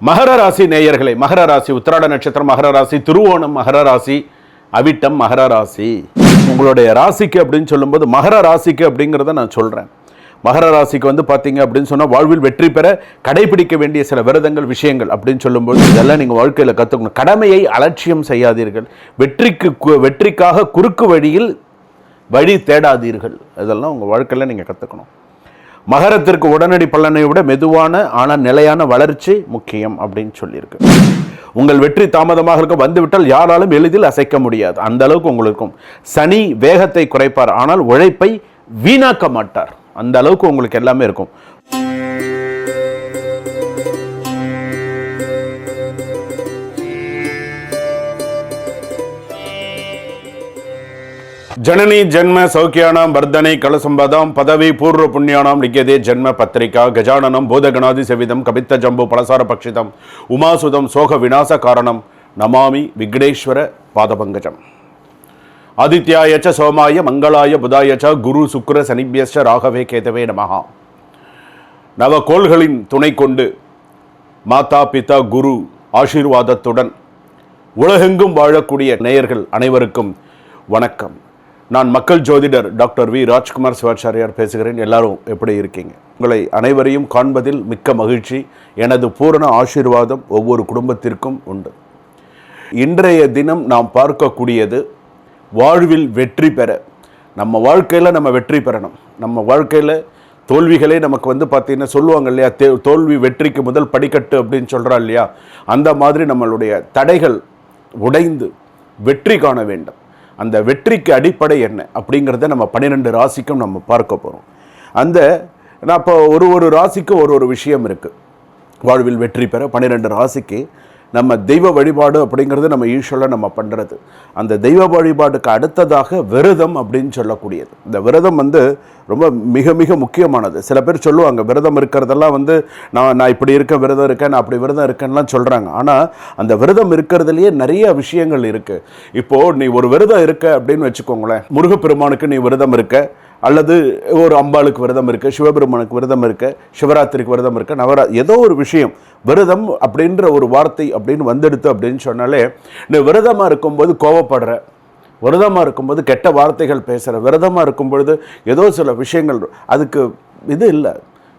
மகர ராசி நேயர்களே, மகர ராசி உத்திராட நட்சத்திரம், மகர ராசி திருவோணம், மகர ராசி அவிட்டம், மகர ராசி. உங்களுடைய ராசிக்கு அப்படின்னு சொல்லும்போது மகர ராசிக்கு அப்படிங்கிறத நான் சொல்கிறேன். மகர ராசிக்கு வந்து பார்த்தீங்க அப்படின்னு சொன்னால் வாழ்வில் வெற்றி பெற கடைபிடிக்க வேண்டிய சில விரதங்கள் விஷயங்கள் அப்படின்னு சொல்லும்போது இதெல்லாம் நீங்கள் வாழ்க்கையில் கற்றுக்கணும். கடமையை அலட்சியம் செய்யாதீர்கள், வெற்றிக்காக குறுக்கு வழியில் வழி தேடாதீர்கள். இதெல்லாம் உங்கள் வாழ்க்கையில் நீங்கள் கற்றுக்கணும். மகரத்திற்கு உடனடி பலனை விட மெதுவான ஆனால் நிலையான வளர்ச்சி முக்கியம் அப்படின்னு சொல்லியிருக்கு. உங்கள் வெற்றி தாமதமாக இருக்க வந்துவிட்டால் யாராலும் எளிதில் அசைக்க முடியாது. அந்த அளவுக்கு உங்களுக்கும் சனி வேகத்தை குறைப்பார், ஆனால் உழைப்பை வீணாக்க மாட்டார். அந்த அளவுக்கு உங்களுக்கு எல்லாமே இருக்கும். ஜனனி ஜென்ம சௌக்கியானாம் வர்தனை கலசம்பதாம் பதவி பூர்வ புண்ணியானாம் லிக்கியதே ஜென்ம பத்திரிகா கஜானனம் பூதகணாதி செவிதம் கபித்த ஜம்பு பலசார பக்ஷிதம் உமாசுதம் சோக விநாச காரணம் நமாமி விக்னேஸ்வர பாதபங்கஜம். ஆதித்யாயச்ச சோமாய மங்களாய புதாயச்ச குரு சுக்கிர சனிபியஸ்ச ராகவே கேதவே நமஹா. நவகோள்களின் துணை கொண்டு மாதா பிதா குரு ஆசீர்வாதத்துடன் உலகெங்கும் வாழக்கூடிய நேயர்கள் அனைவருக்கும் வணக்கம். நான் மக்கள் ஜோதிடர் டாக்டர் வி ராஜ்குமார் சிவாச்சாரியார் பேசுகிறேன். எல்லாரும் எப்படி இருக்கீங்க? உங்களை அனைவரையும் காண்பதில் மிக்க மகிழ்ச்சி. எனது பூரண ஆசீர்வாதம் ஒவ்வொரு குடும்பத்திற்கும் உண்டு. இன்றைய தினம் நாம் பார்க்கக்கூடியது வாழ்வில் வெற்றி பெற. நம்ம வாழ்க்கையில் நம்ம வெற்றி பெறணும். நம்ம வாழ்க்கையில் தோல்விகளே நமக்கு வந்து பார்த்தீங்கன்னா சொல்லுவாங்க இல்லையா, தோல்வி வெற்றிக்கு முதல் படிக்கட்டு அப்படின்னு சொல்கிறா இல்லையா, அந்த மாதிரி நம்மளுடைய தடைகள் உடைந்து வெற்றி காண வேண்டும். அந்த வெற்றிக்கு அடிப்படை என்ன அப்படிங்கிறத நம்ம 12 ராசிக்கும் நம்ம பார்க்க போகிறோம். நான் இப்போ ஒரு ராசிக்கு ஒரு விஷயம் இருக்குது. வாழ்வில் வெற்றி பெற 12 ராசிக்கு நம்ம தெய்வ வழிபாடு அப்படிங்கிறது நம்ம யூஸ்வலாக நம்ம பண்ணுறது. அந்த தெய்வ வழிபாடுக்கு அடுத்ததாக விரதம் அப்படின்னு சொல்லக்கூடியது. இந்த விரதம் வந்து ரொம்ப மிக மிக முக்கியமானது. சில பேர் சொல்லுவாங்க விரதம் இருக்கிறதெல்லாம் வந்து நான் இப்படி இருக்க விரதம் இருக்கேன், நான் அப்படி விரதம் இருக்கேன்லாம் சொல்கிறாங்க. ஆனால் அந்த விரதம் இருக்கிறதுலையே நிறைய விஷயங்கள் இருக்குது. இப்போது நீ ஒரு விரதம் இருக்க அப்படின்னு வச்சுக்கோங்களேன், முருகப்பெருமானுக்கு நீ விரதம் இருக்க, அல்லது ஒரு அம்பாளுக்கு விரதம் இருக்க, சிவபெருமானுக்கு விரதம் இருக்க, சிவராத்திரிக்கு விரதம் இருக்க, ஏதோ ஒரு விஷயம் விரதம் அப்படின்ற ஒரு வார்த்தை அப்படின்னு வந்துடுத்து அப்படின்னு சொன்னாலே, நீ விரதமாக இருக்கும்போது கோவப்படுற, விரதமாக இருக்கும்போது கெட்ட வார்த்தைகள் பேசுகிற, விரதமாக இருக்கும்பொழுது ஏதோ சில விஷயங்கள் அதுக்கு இது இல்லை.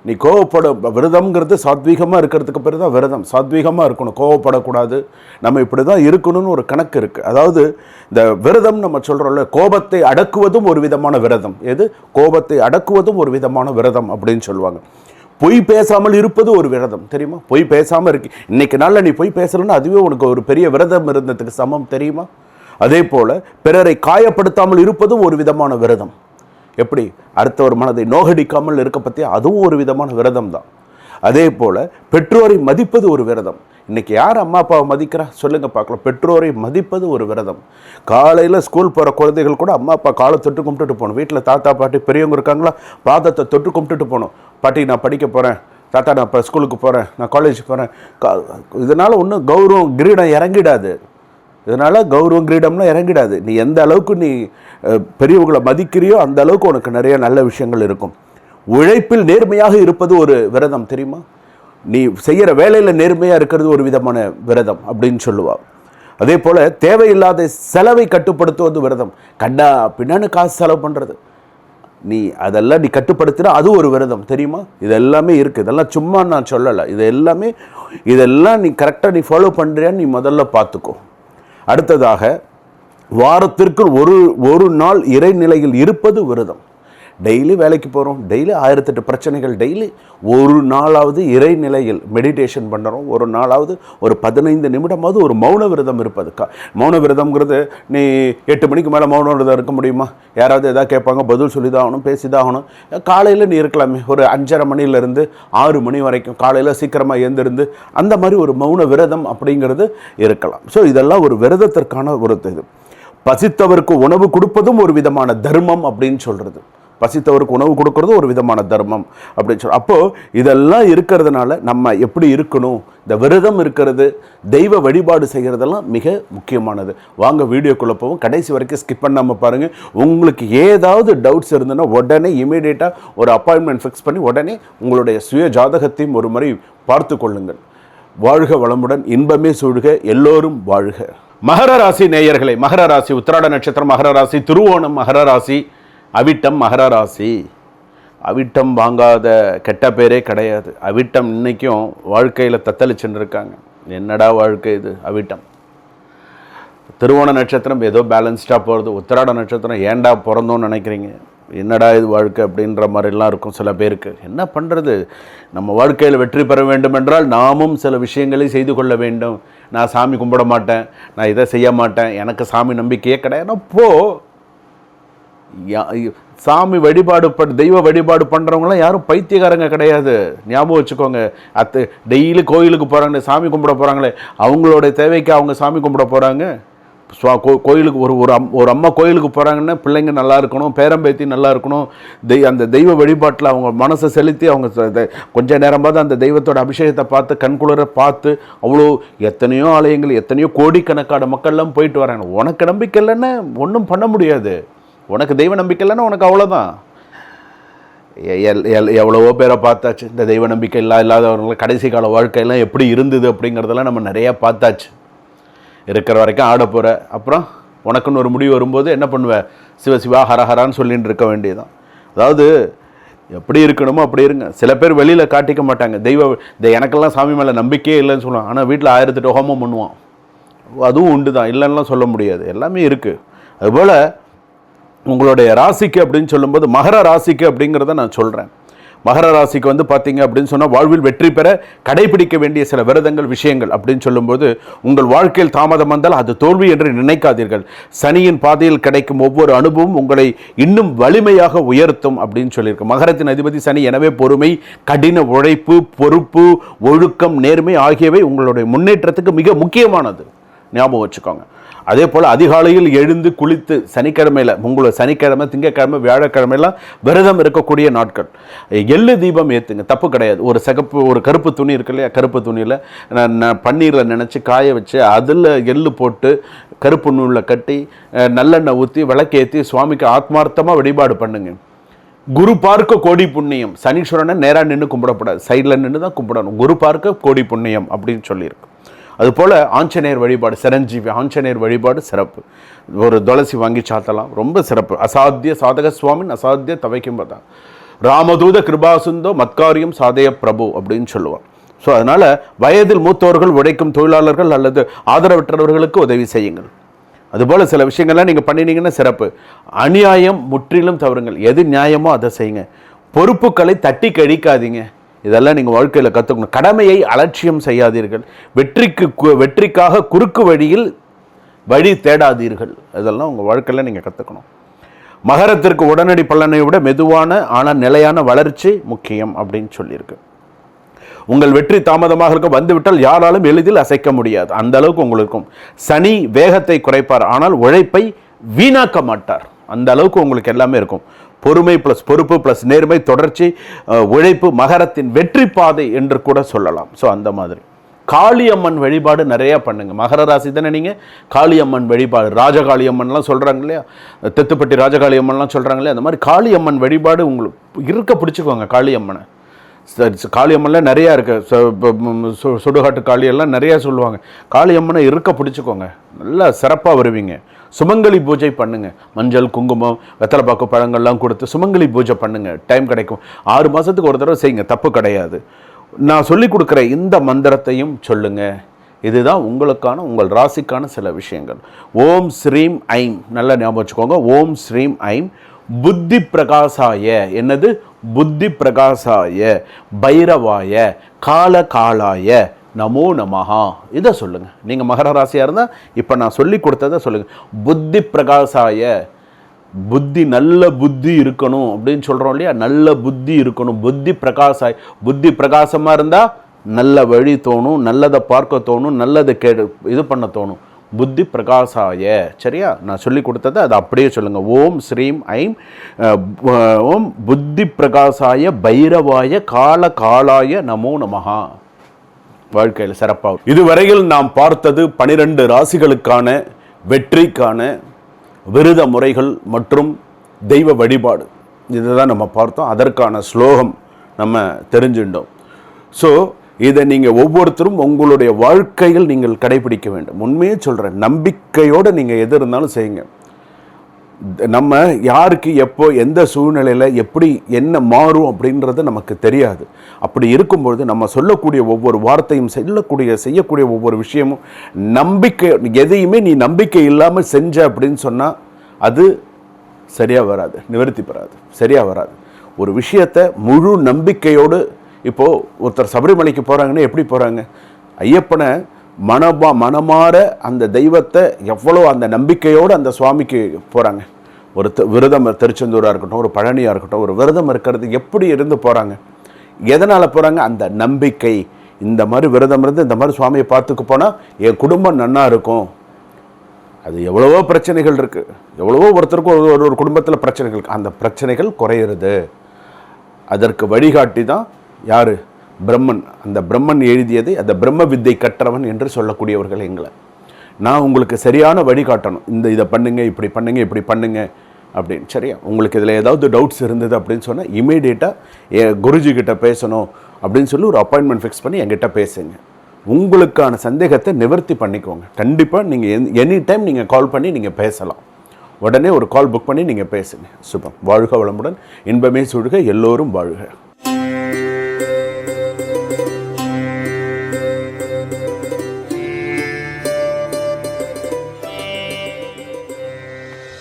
நீ கோவப்பட விரதம்ங்கிறது சாத்வீகமாக இருக்கிறதுக்கு பிறகு தான் விரதம். சாத்வீகமாக இருக்கணும், கோவப்படக்கூடாது, நம்ம இப்படி தான் இருக்கணும்னு ஒரு கணக்கு இருக்குது. அதாவது இந்த விரதம் நம்ம சொல்கிறோம்ல, கோபத்தை அடக்குவதும் ஒரு விதமான விரதம். எது? கோபத்தை அடக்குவதும் ஒரு விதமான விரதம் அப்படின்னு சொல்லுவாங்க. பொய் பேசாமல் இருப்பது ஒரு விரதம், தெரியுமா? பொய் பேசாமல் இருக்கு. இன்னைக்கு நாளில் நீ பொய் பேசலன்னா அதுவே உனக்கு ஒரு பெரிய விரதம் இருந்ததுக்கு சமம், தெரியுமா? அதே போல் பிறரை காயப்படுத்தாமல் இருப்பதும் ஒரு விதமான விரதம். எப்படி? அடுத்தவர் மனதை நோகடிக்காமல் இருக்க பற்றி அதுவும் ஒரு விதமான விரதம் தான். அதே போல் பெற்றோரை மதிப்பது ஒரு விரதம். இன்றைக்கி யார் அம்மா அப்பாவை மதிக்கிறா சொல்லுங்க பார்க்கலாம். பெற்றோரை மதிப்பது ஒரு விரதம். காலையில் ஸ்கூல் போகிற குழந்தைகள் கூட அம்மா அப்பா காலை தொட்டு கும்பிட்டுட்டு போகணும். வீட்டில் தாத்தா பாட்டி பெரியவங்க இருக்காங்களா, பாதத்தை தொட்டு கும்பிட்டுட்டு போகணும். பாட்டி நான் படிக்க போகிறேன், தாத்தா நான் இப்போ ஸ்கூலுக்கு போகிறேன், நான் காலேஜுக்கு போகிறேன். இதனால் ஒன்றும் கௌரவம் கிரீடம் இறங்கிடாது. இதனால் கௌரவம் கிரீடம்லாம் இறங்கிடாது. நீ எந்த அளவுக்கு நீ பெரியவங்களை மதிக்கிறியோ அந்த அளவுக்கு உனக்கு நிறைய நல்ல விஷயங்கள் இருக்கும். உழைப்பில் நேர்மையாக இருப்பது ஒரு விரதம், தெரியுமா? நீ செய்கிற வேலையில் நேர்மையாக இருக்கிறது ஒரு விதமான விரதம் அப்படின்னு சொல்லுவாள். அதே போல் தேவையில்லாத செலவை கட்டுப்படுத்துவது விரதம். கண்டா பின்னான்னு காசு செலவு பண்ணுறது, அதெல்லாம் நீ கட்டுப்படுத்தினா அது ஒரு விரதம், தெரியுமா? இதெல்லாமே இருக்குது. இதெல்லாம் சும்மா நான் சொல்லலை. இதெல்லாம் நீ கரெக்டாக நீ ஃபாலோ பண்ணுறியான்னு நீ முதல்ல பார்த்துக்கோ. அடுத்ததாக வாரத்திற்கு ஒரு நாள் இறைநிலையில் இருப்பது விரதம். டெய்லி வேலைக்கு போகிறோம், டெய்லி 1008 பிரச்சனைகள், டெய்லி ஒரு நாளாவது இறைநிலையில் மெடிடேஷன் பண்ணுறோம். ஒரு நாளாவது ஒரு 15 நிமிடமாவது ஒரு மௌன விரதம் இருப்பது. மௌன விரதம்ங்கிறது நீ 8 மணிக்கு மேலே மௌன விரதம் இருக்க முடியுமா? யாராவது எதாவது கேட்பாங்க, பதில் சொல்லி தான் ஆகணும், பேசி தான் ஆகணும். காலையில் நீ இருக்கலாமே, ஒரு 5:30 மணிலேருந்து 6 மணி வரைக்கும் காலையில் சீக்கிரமாக எழுந்திருந்து அந்த மாதிரி ஒரு மௌன விரதம் அப்படிங்கிறது இருக்கலாம். ஸோ இதெல்லாம் ஒரு விரதத்திற்கான ஒரு இது. பசித்தவருக்கு உணவு கொடுப்பதும் ஒரு விதமான தர்மம் அப்படின்னு சொல்கிறது. பசித்தவருக்கு உணவு கொடுக்கறது ஒரு விதமான தர்மம் அப்படின்னு சொல்லி, அப்போது இதெல்லாம் இருக்கிறதுனால நம்ம எப்படி இருக்கணும், இந்த விரதம் இருக்கிறது, தெய்வ வழிபாடு செய்கிறதெல்லாம் மிக முக்கியமானது. வாங்க வீடியோக்குள்ளே போவோம், கடைசி வரைக்கும் ஸ்கிப் பண்ணாமல் பாருங்கள். உங்களுக்கு ஏதாவது டவுட்ஸ் இருந்ததுன்னா உடனே இமீடியட்டாக ஒரு அப்பாயின்மெண்ட் ஃபிக்ஸ் பண்ணி உடனே உங்களுடைய சுய ஜாதகத்தையும் ஒரு முறை பார்த்து கொள்ளுங்கள். வாழ்க வளமுடன், இன்பமே சூழ்க, எல்லோரும் வாழ்க. மகர ராசி நேயர்களே, மகர ராசி உத்திராட நட்சத்திரம், மகர ராசி திருவோணம், மகர ராசி அவிட்டம், மகர ராசி. அவிட்டம் வாங்காத கெட்ட பேரே கிடையாது. அவிட்டம் இன்னைக்கும் வாழ்க்கையில் தத்தளிச்சுன்னு இருக்காங்க. என்னடா வாழ்க்கை இது அவிட்டம். திருவோண நட்சத்திரம் ஏதோ பேலன்ஸ்டாக போகிறது. உத்திராட நட்சத்திரம் ஏண்டா பிறந்தோன்னு நினைக்கிறீங்க, என்னடா இது வாழ்க்கை அப்படின்ற மாதிரிலாம் இருக்கும் சில பேருக்கு. என்ன பண்ணுறது, நம்ம வாழ்க்கையில் வெற்றி பெற வேண்டும் என்றால் நாமும் சில விஷயங்களை செய்து கொள்ள வேண்டும். நான் சாமி கும்பிட மாட்டேன், நான் இதை செய்ய மாட்டேன், எனக்கு சாமி நம்பிக்கையே கிடையாது. அப்போது சாமி வழிபாடு தெய்வ வழிபாடு பண்ணுறவங்களாம் யாரும் பைத்தியக்காரங்க கிடையாது. ஞாபகம் வச்சுக்கோங்க. டெய்லி கோயிலுக்கு போகிறாங்களே, சாமி கும்பிட போகிறாங்களே, அவங்களோட தேவைக்கு அவங்க சாமி கும்பிட போகிறாங்க. கோயிலுக்கு ஒரு அம்மா கோயிலுக்கு போகிறாங்கன்னா பிள்ளைங்க நல்லா இருக்கணும், பேரம்பேத்தி நல்லா இருக்கணும், அந்த தெய்வ வழிபாட்டில் அவங்க மனசை செலுத்தி அவங்க கொஞ்ச நேரமாவது அந்த தெய்வத்தோட அபிஷேகத்தை பார்த்து கண்குளிர பார்த்து, அவ்வளோ எத்தனையோ ஆலயங்கள் எத்தனையோ கோடிக்கணக்கான மக்கள்லாம் போயிட்டு வராங்க. உனக்கு நம்பிக்கை இல்லைன்னா ஒன்றும் பண்ண முடியாது. உனக்கு தெய்வ நம்பிக்கை இல்லைன்னா உனக்கு அவ்வளோதான். எவ்வளவோ பேரை பார்த்தாச்சு. இந்த தெய்வ நம்பிக்கை இல்லாதவங்களை கடைசி கால வாழ்க்கையெல்லாம் எப்படி இருந்தது அப்படிங்கிறதெல்லாம் நம்ம நிறையா பார்த்தாச்சு. இருக்கிற வரைக்கும் ஆட போகிற, அப்புறம் உனக்குன்னு ஒரு முடிவு வரும்போது என்ன பண்ணுவேன், சிவசிவா ஹரஹரான்னு சொல்லிட்டு இருக்க வேண்டியதுதான். அதாவது எப்படி இருக்கணுமோ அப்படி இருங்க. சில பேர் வெளியில் காட்டிக்க மாட்டாங்க. எனக்கெல்லாம் சாமி மேலே நம்பிக்கையே இல்லைன்னு சொல்லுவான். ஆனால் வீட்டில் 1008 ஹோமம் பண்ணுவான். அதுவும் உண்டு தான், இல்லைன்னா சொல்ல முடியாது. எல்லாமே இருக்குது. அதுபோல் உங்களுடைய ராசிக்கு அப்படின்னு சொல்லும்போது மகர ராசிக்கு அப்படிங்கிறத நான் சொல்கிறேன். மகர ராசிக்கு வந்து பார்த்தீங்க அப்படின்னு சொன்னால் வாழ்வில் வெற்றி பெற கடைபிடிக்க வேண்டிய சில விரதங்கள் விஷயங்கள் அப்படின்னு சொல்லும்போது, உங்கள் வாழ்க்கையில் தாமதம் வந்தால் அது தோல்வி என்று நினைக்காதீர்கள். சனியின் பாதையில் கிடைக்கும் ஒவ்வொரு அனுபவம் உங்களை இன்னும் வலிமையாக உயர்த்தும் அப்படின்னு சொல்லியிருக்கு. மகரத்தின் அதிபதி சனி. எனவே பொறுமை, கடின உழைப்பு, பொறுப்பு, ஒழுக்கம், நேர்மை ஆகியவை உங்களுடைய முன்னேற்றத்துக்கு மிக முக்கியமானது. ஞாபகம் வச்சுக்கோங்க. அதே போல் அதிகாலையில் எழுந்து குளித்து, சனிக்கிழமையில் உங்களுக்கு சனிக்கிழமை, திங்கக்கிழமை, வியாழக்கிழமையெல்லாம் விரதம் இருக்கக்கூடிய நாட்கள் எள்ளு தீபம் ஏற்றுங்க, தப்பு கிடையாது. ஒரு கருப்பு துணி இருக்கு இல்லையா, கருப்பு துணியில் பன்னீரில் நினச்சி காய வச்சு அதில் எள்ளு போட்டு கருப்பு நூலில் கட்டி நல்லெண்ணெய் ஊற்றி விளக்கேற்றி சுவாமிக்கு ஆத்மார்த்தமாக வழிபாடு பண்ணுங்க. குரு பார்க்க கோடி புண்ணியம். சனீஸ்வரனை நேராக நின்று கும்பிடக்கூடாது, சைடில் நின்று தான் கும்பிடணும். குரு பார்க்க கோடி புண்ணியம் அப்படின்னு சொல்லியிருக்கு. அதுபோல் ஆஞ்சநேயர் வழிபாடு, சிரஞ்சீவி ஆஞ்சநேயர் வழிபாடு சிறப்பு. ஒரு துளசி வாங்கி சாத்தலாம், ரொம்ப சிறப்பு. அசாத்திய சாதக சுவாமின் அசாத்திய தவைக்கும் பார்த்தா ராமதூத கிருபாசுந்தோ மத்காரியம் சாதய பிரபு அப்படின்னு சொல்லுவார். ஸோ அதனால் வயதில் மூத்தவர்கள், உழைக்கும் தொழிலாளர்கள் அல்லது ஆதரவற்றவர்களுக்கு உதவி செய்யுங்கள். அதுபோல் சில விஷயங்கள்லாம் நீங்கள் பண்ணினீங்கன்னா சிறப்பு. அநியாயம் முற்றிலும் தவறுங்கள். எது நியாயமோ அதை செய்யுங்க. பொறுப்புகளை தட்டி கழிக்காதீங்க. இதெல்லாம் நீங்கள் வாழ்க்கையில் கற்றுக்கணும். கடமையை அலட்சியம் செய்யாதீர்கள். வெற்றிக்காக குறுக்கு வழியில் வழி தேடாதீர்கள். இதெல்லாம் உங்கள் வாழ்க்கையில் நீங்கள் கற்றுக்கணும். மகரத்திற்கு உடனடி பலனை விட மெதுவான ஆனால் நிலையான வளர்ச்சி முக்கியம் அப்படின்னு சொல்லியிருக்கு. உங்கள் வெற்றி தாமதமாக இருக்க வந்துவிட்டால் யாராலும் எளிதில் அசைக்க முடியாது. அந்த அளவுக்கு உங்களுக்கும். சனி வேகத்தை குறைப்பார், ஆனால் உழைப்பை வீணாக்க மாட்டார். அந்த அளவுக்கு உங்களுக்கு எல்லாமே இருக்கும். பொறுமை ப்ளஸ் பொறுப்பு ப்ளஸ் நேர்மை, தொடர்ச்சி, உழைப்பு மகரத்தின் வெற்றி பாதை என்று கூட சொல்லலாம். ஸோ அந்த மாதிரி காளியம்மன் வழிபாடு நிறையா பண்ணுங்கள். மகர ராசி தானே நீங்கள். காளியம்மன் வழிபாடு, ராஜகாளியம்மன்லாம் சொல்கிறாங்க இல்லையா, தெத்துப்பட்டி ராஜகாளியம்மன்லாம் சொல்கிறாங்க இல்லையா, அந்த மாதிரி காளியம்மன் வழிபாடு உங்களுக்கு இருக்க பிடிச்சிக்கோங்க. காளியம்மனை காளியம்மன்லாம் நிறையா இருக்குது. சுடுகாட்டு காளியெல்லாம் நிறையா சொல்லுவாங்க. காளியம்மனை இருக்க பிடிச்சிக்கோங்க, நல்லா சிறப்பாக வருவீங்க. சுமங்கலி பூஜை பண்ணுங்கள். மஞ்சள், குங்குமம், வெத்தலைப்பாக்கு, பழங்கள்லாம் கொடுத்து சுமங்கலி பூஜை பண்ணுங்கள். டைம் கிடைக்கும். 6 மாதத்துக்கு ஒரு தடவை செய்யுங்க, தப்பு கிடையாது. நான் சொல்லிக் கொடுக்குற இந்த மந்திரத்தையும் சொல்லுங்கள். இதுதான் உங்களுக்கான, உங்கள் ராசிக்கான சில விஷயங்கள். ஓம் ஸ்ரீம் ஐம், நல்லா ஞாபகம் வச்சுக்கோங்க. ஓம் ஸ்ரீம் ஐம் புத்தி பிரகாசாய, என்னது புத்தி பிரகாசாய, பைரவாய, காலகாலாய நமோ நமஹா. இதை சொல்லுங்கள். நீங்கள் மகர ராசியாக இருந்தால் இப்போ நான் சொல்லி கொடுத்ததை சொல்லுங்கள். புத்தி பிரகாசாய, புத்தி நல்ல புத்தி இருக்கணும் அப்படின்னு சொல்கிறோம் இல்லையா, நல்ல புத்தி இருக்கணும். புத்தி பிரகாசாய், புத்தி பிரகாசமாக இருந்தால் நல்ல வழி தோணும், நல்லதை பார்க்க தோணும், நல்லதை இது பண்ண தோணும். புத்தி பிரகாசாய. சரியா, நான் சொல்லி கொடுத்ததை அதை அப்படியே சொல்லுங்கள். ஓம் ஸ்ரீம் ஐம் ஓம் புத்தி பிரகாசாய பைரவாய காலகாலாய நமோ நமஹா. வாழ்க்கையில் சிறப்பாகும். இதுவரையில் நாம் பார்த்தது 12 ராசிகளுக்கான வெற்றிக்கான விரத முறைகள் மற்றும் தெய்வ வழிபாடு. இதுதான் நம்ம பார்த்தோம். அதற்கான ஸ்லோகம் நம்ம தெரிஞ்சுட்டோம். ஸோ இதை நீங்கள் ஒவ்வொருத்தரும் உங்களுடைய வாழ்க்கையில் நீங்கள் கடைபிடிக்க வேண்டும். உண்மையே சொல்கிறேன், நம்பிக்கையோடு நீங்கள் எது இருந்தாலும் செய்யுங்க. நம்ம யாருக்கு எப்போ எந்த சூழ்நிலையில் எப்படி என்ன மாறும் அப்படின்றது நமக்கு தெரியாது. அப்படி இருக்கும்பொழுது நம்ம சொல்லக்கூடிய ஒவ்வொரு வார்த்தையும் செய்யக்கூடிய ஒவ்வொரு விஷயமும் நம்பிக்கை, எதையுமே நீ நம்பிக்கை இல்லாமல் செஞ்ச அப்படின்னு சொன்னால் அது சரியாக வராது, நிவர்த்தி பெறாது, சரியாக வராது. ஒரு விஷயத்தை முழு நம்பிக்கையோடு, இப்போது ஒருத்தர் சபரிமலைக்கு போகிறாங்கன்னா எப்படி போகிறாங்க? ஐயப்பனை மனமாற அந்த தெய்வத்தை எவ்வளோ அந்த நம்பிக்கையோடு அந்த சுவாமிக்கு போகிறாங்க. ஒரு விரதம், திருச்செந்தூராக இருக்கட்டும், ஒரு பழனியாக இருக்கட்டும், ஒரு விரதம் இருக்கிறது எப்படி இருந்து போகிறாங்க? எதனால் போகிறாங்க? அந்த நம்பிக்கை. இந்த மாதிரி விரதம் இருந்து இந்த மாதிரி சுவாமியை பார்த்துக்கு போனால் என் குடும்பம் நன்னா இருக்கும். அது எவ்வளவோ பிரச்சனைகள் இருக்குது, எவ்வளவோ ஒருத்தருக்கும் ஒரு குடும்பத்தில் பிரச்சனைகள் இருக்குது. அந்த பிரச்சனைகள் குறையிறது. அதற்கு வழிகாட்டி தான் யார்? பிரம்மன். அந்த பிரம்மன் எழுதியதை அந்த பிரம்ம வித்தை கற்றவன் என்று சொல்லக்கூடியவர்கள் எங்களை. நான் உங்களுக்கு சரியான வழிகாட்டணும். இதை பண்ணுங்க, இப்படி பண்ணுங்க, இப்படி பண்ணுங்க அப்படின்னு. சரியா? உங்களுக்கு இதில் ஏதாவது டவுட்ஸ் இருந்தது அப்படின்னு சொன்னால் இமீடியட்டாக குருஜி கிட்ட பேசணும் அப்படின்னு சொல்லி ஒரு அப்பாயின்மெண்ட் ஃபிக்ஸ் பண்ணி என்கிட்ட பேசுங்க. உங்களுக்கான சந்தேகத்தை நிவர்த்தி பண்ணிக்கோங்க. கண்டிப்பாக நீங்கள் எனி டைம் நீங்கள் கால் பண்ணி நீங்கள் பேசலாம். உடனே ஒரு கால் புக் பண்ணி நீங்கள் பேசுங்க. சுபம். வாழ்க வளமுடன், இன்பமே சூழ்க, எல்லோரும் வாழ்க.